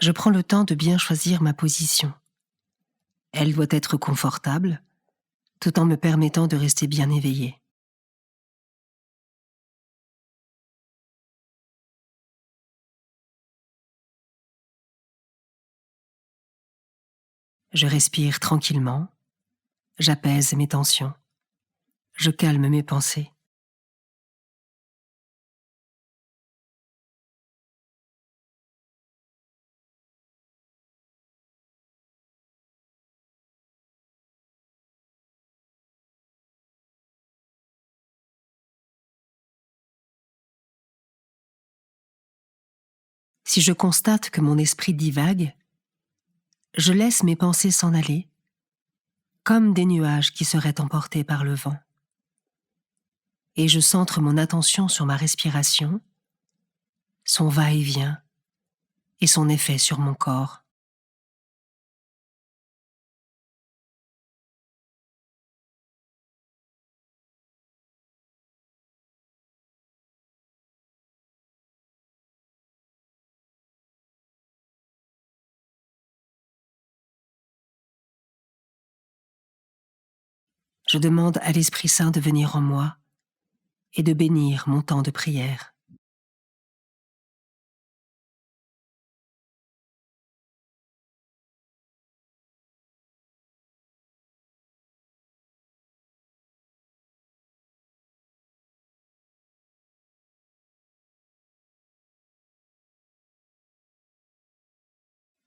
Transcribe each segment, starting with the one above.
Je prends le temps de bien choisir ma position. Elle doit être confortable, tout en me permettant de rester bien éveillée. Je respire tranquillement, j'apaise mes tensions, je calme mes pensées. Si je constate que mon esprit divague, je laisse mes pensées s'en aller, comme des nuages qui seraient emportés par le vent. Et je centre mon attention sur ma respiration, son va-et-vient et son effet sur mon corps. Je demande à l'Esprit Saint de venir en moi et de bénir mon temps de prière.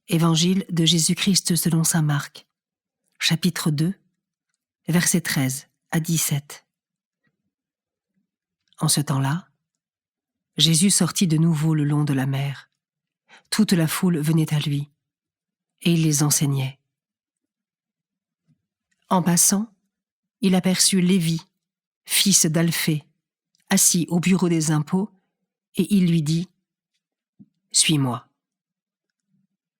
Évangile de Jésus-Christ selon saint Marc, chapitre 2, versets 13 à 17. En ce temps-là, Jésus sortit de nouveau le long de la mer. Toute la foule venait à lui, et il les enseignait. En passant, il aperçut Lévi, fils d'Alphée, assis au bureau des impôts, et il lui dit « Suis-moi ».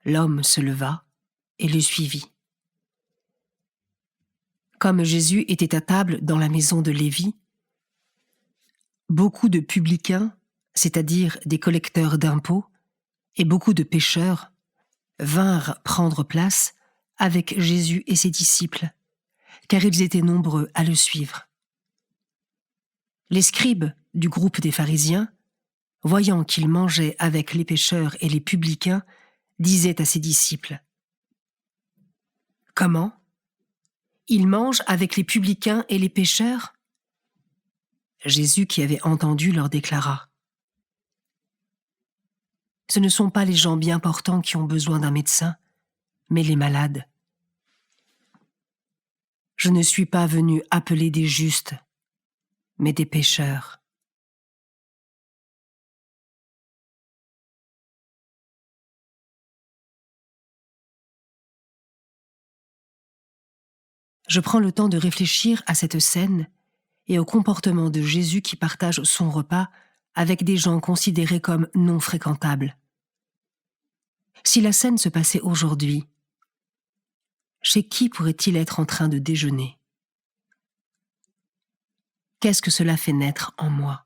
L'homme se leva et le suivit. Comme Jésus était à table dans la maison de Lévi, beaucoup de publicains, c'est-à-dire des collecteurs d'impôts, et beaucoup de pécheurs vinrent prendre place avec Jésus et ses disciples, car ils étaient nombreux à le suivre. Les scribes du groupe des pharisiens, voyant qu'il mangeait avec les pécheurs et les publicains, disaient à ses disciples : « Comment ? Il mange avec les publicains et les pécheurs ?» Jésus, qui avait entendu, leur déclara : « Ce ne sont pas les gens bien portants qui ont besoin d'un médecin, mais les malades. Je ne suis pas venu appeler des justes, mais des pécheurs. » Je prends le temps de réfléchir à cette scène et au comportement de Jésus qui partage son repas avec des gens considérés comme non fréquentables. Si la scène se passait aujourd'hui, chez qui pourrait-il être en train de déjeuner ? Qu'est-ce que cela fait naître en moi ?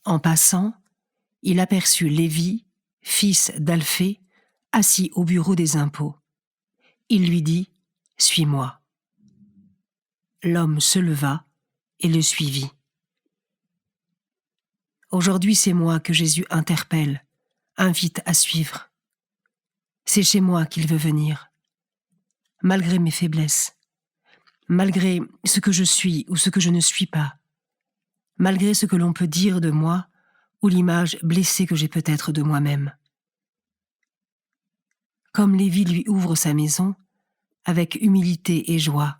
En passant, il aperçut Lévi, fils d'Alphée, assis au bureau des impôts, Il lui dit « Suis-moi ». L'homme se leva et le suivit. Aujourd'hui, c'est moi que Jésus interpelle, invite à suivre. C'est chez moi qu'il veut venir, malgré mes faiblesses, malgré ce que je suis ou ce que je ne suis pas, malgré ce que l'on peut dire de moi ou l'image blessée que j'ai peut-être de moi-même. Comme Lévi lui ouvre sa maison, avec humilité et joie,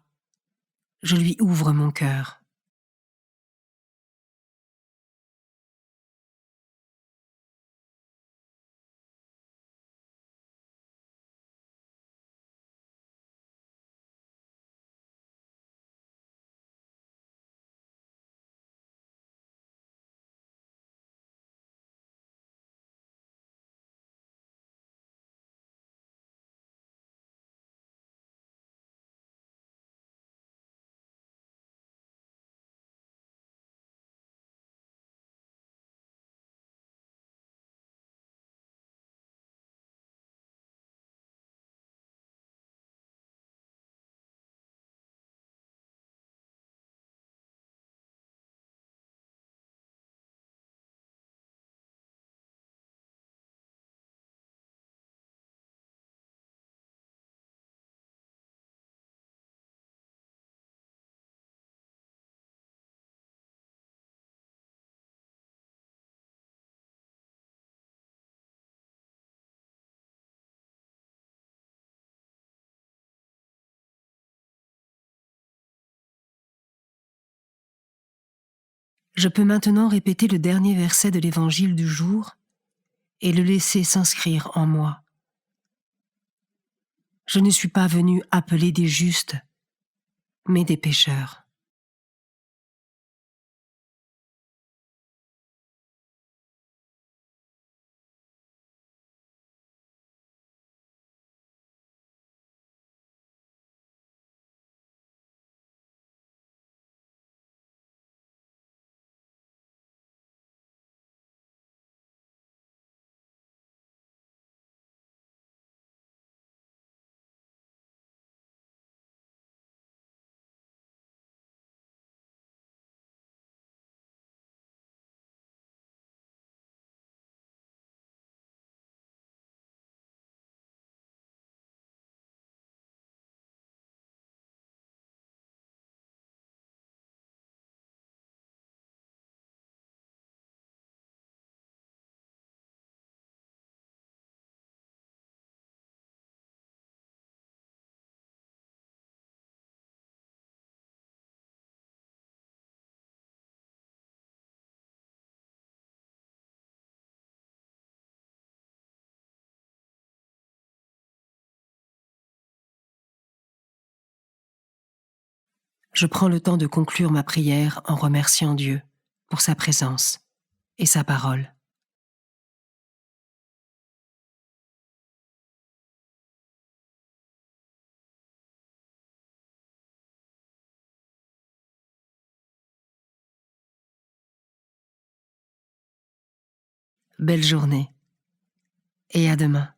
je lui ouvre mon cœur. Je peux maintenant répéter le dernier verset de l'Évangile du jour et le laisser s'inscrire en moi. Je ne suis pas venu appeler des justes, mais des pécheurs. Je prends le temps de conclure ma prière en remerciant Dieu pour sa présence et sa parole. Belle journée et à demain.